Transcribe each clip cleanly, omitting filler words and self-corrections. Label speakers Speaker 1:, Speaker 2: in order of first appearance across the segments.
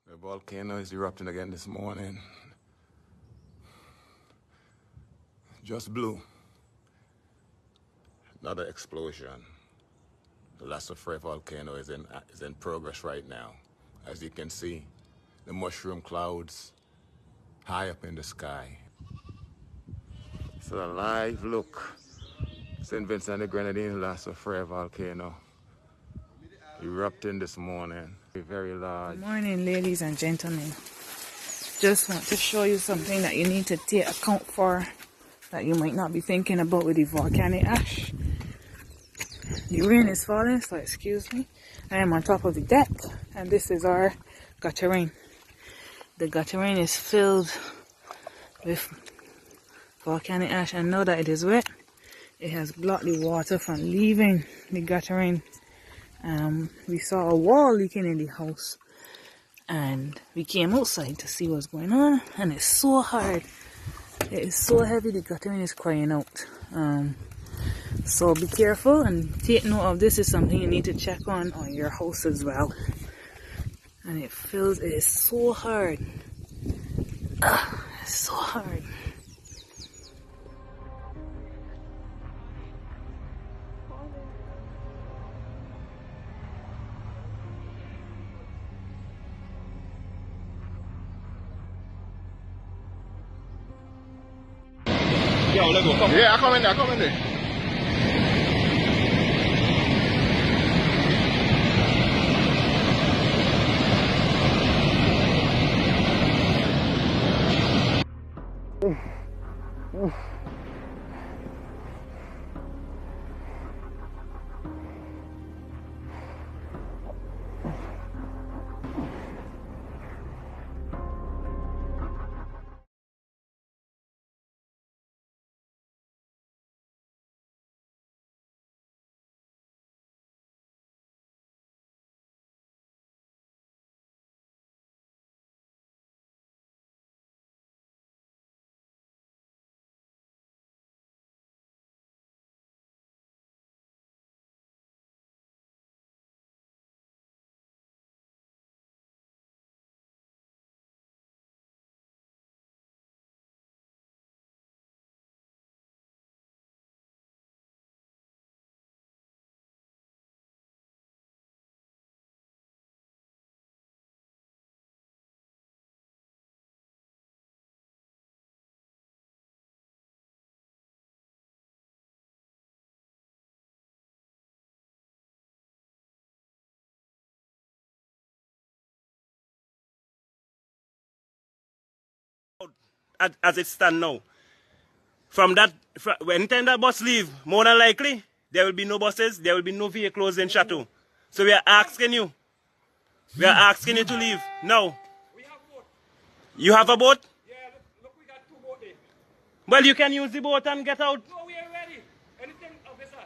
Speaker 1: The volcano is erupting again this morning. Just blew. Another explosion. The LaSoufriere volcano is in progress right now. As you can see, the mushroom clouds high up in the sky. So a live look. St. Vincent and the Grenadines LaSoufriere volcano erupting this morning. Very large.
Speaker 2: Good morning, ladies and gentlemen. Just want to show you something that you need to take account for that you might not be thinking about with the volcanic ash. The rain is falling, so excuse me. I am on top of the deck, and this is our guttering. The guttering is filled with volcanic ash, and now that it is wet, it has blocked the water from leaving the guttering. We saw a wall leaking in the house, and we came outside to see what's going on, and it's so hard. It is so heavy, the guttering is crying out. So be careful and take note of this. Is something you need to check on your house as well. And it is so hard. It's so hard.
Speaker 3: Yo, let's go. Come on.
Speaker 1: Yeah, I come in there.
Speaker 3: As it stands now, anytime that bus leave, more than likely, there will be no buses, there will be no vehicles in Chateau. So we are asking you to leave now. You have a boat?
Speaker 4: Yeah, look, we got 2 boats there.
Speaker 3: Well, you can use the boat and get out.
Speaker 4: No, we are ready. Anything, officer.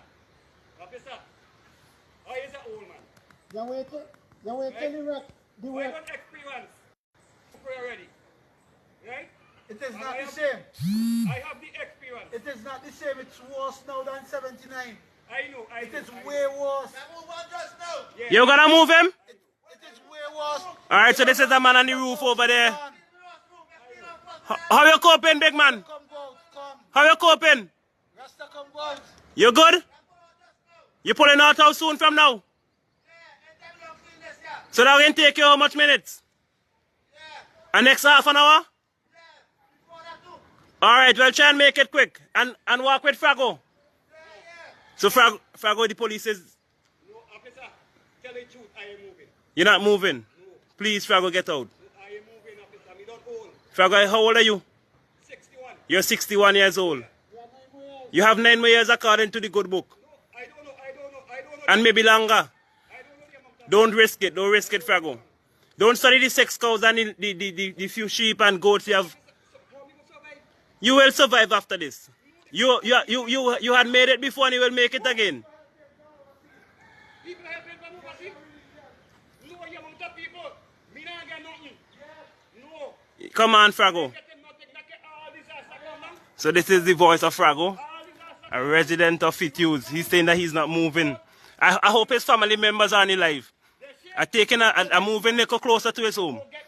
Speaker 4: Officer. Oh, he's an old man.
Speaker 5: You wait till the work.
Speaker 4: I got experience. We are ready. Right?
Speaker 5: It is not the same.
Speaker 4: I have the experience.
Speaker 5: It is not the same. It's worse now than 79.
Speaker 4: I know.
Speaker 5: It is way worse.
Speaker 4: Yeah.
Speaker 3: You're gonna move him?
Speaker 5: It is way worse.
Speaker 3: Alright, so this is the man on the roof over there. How you coping, big man?
Speaker 5: Come out, come.
Speaker 3: How you coping?
Speaker 5: Rasta, come out.
Speaker 3: You good? You pulling out how soon from now? So that will take you how much minutes? And next half an hour? Alright, well try and make it quick. And walk with Frago. So Frago, the police is...
Speaker 4: No, officer, tell the truth, I am moving.
Speaker 3: You're not moving?
Speaker 4: No.
Speaker 3: Please, Frago, get out.
Speaker 4: I am moving, officer. Me don't own.
Speaker 3: Frago, how old are you?
Speaker 4: 61.
Speaker 3: You're 61 years old. You have 9 more years according to the good book.
Speaker 4: No, I don't know.
Speaker 3: And maybe longer.
Speaker 4: I don't know the amount of...
Speaker 3: Don't risk it, Frago. Don't study the 6 cows and the few sheep and goats you have. You will survive after this. You had made it before and you will make it again.
Speaker 4: People helping to move, see? Lower the amount of people. Me not get nothing. No.
Speaker 3: Come on, Frago.
Speaker 4: Getting nothing. Not get all disaster come down.
Speaker 3: So this is the voice of Frago,
Speaker 4: All disaster.
Speaker 3: a resident of Fituse. He's saying that he's not moving. I hope his family members are alive. Are taking a moving little closer to his home.
Speaker 4: Get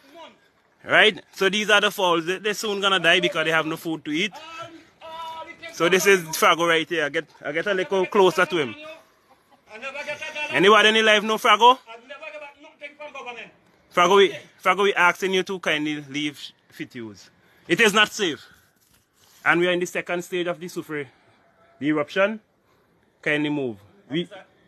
Speaker 3: Right? So these are the fowls. They're soon gonna die because they have no food to eat. So this is Frago right here. I get a little closer to him. Anybody in life know Frago? Frago, we asking you to kindly leave fit use. It is not safe. And we are in the second stage of the LaSoufriere. The eruption. Kindly move.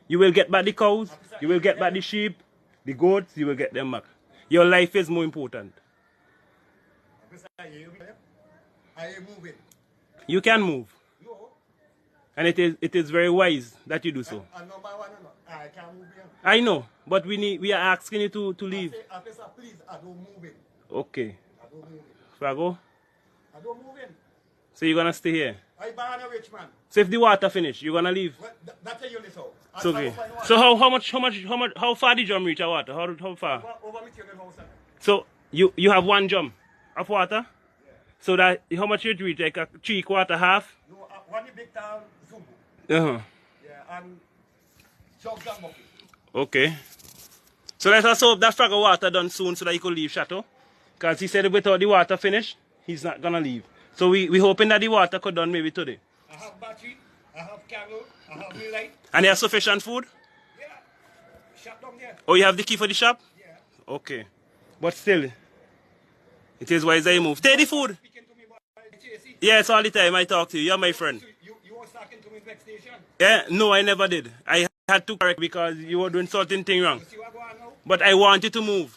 Speaker 3: You will get back the cows, you will get back the sheep, the goats, you will get them back. Your life is more important. You can move. And it is very wise that you do so. I know, but we are asking you to leave. Okay. Frago?
Speaker 4: I don't move in.
Speaker 3: So you're gonna stay here?
Speaker 4: I born a rich man.
Speaker 3: So if the water finish, you're gonna leave?
Speaker 4: That's a unit so.
Speaker 3: It's okay. So how far the drum reach of water? How far?
Speaker 4: Over my children's house.
Speaker 3: So you have one drum of water? Yeah. So that how much it reach? Like a 3/4 half?
Speaker 4: No, one big town Zumbu.
Speaker 3: Uh-huh.
Speaker 4: Yeah, and jugs and bucket.
Speaker 3: Okay. So let us hope that Frago water done soon so that he could leave Chateau. Because he said without the water finish, he's not gonna leave. So we hoping that the water could done maybe today.
Speaker 4: I have battery, I have candle, I have my light.
Speaker 3: And they have sufficient food?
Speaker 4: Yeah. Shop down there.
Speaker 3: Oh, you have the key for the shop?
Speaker 4: Yeah.
Speaker 3: Okay. But still, it is wise that you move. Take the food.
Speaker 4: Speaking to me about JC.
Speaker 3: Yeah, it's all the time I talk to you. You're my friend.
Speaker 4: So you was talking to me next station.
Speaker 3: Yeah, no, I never did. I had to correct because you were doing certain thing wrong.
Speaker 4: You see what going on now?
Speaker 3: But I want you to move.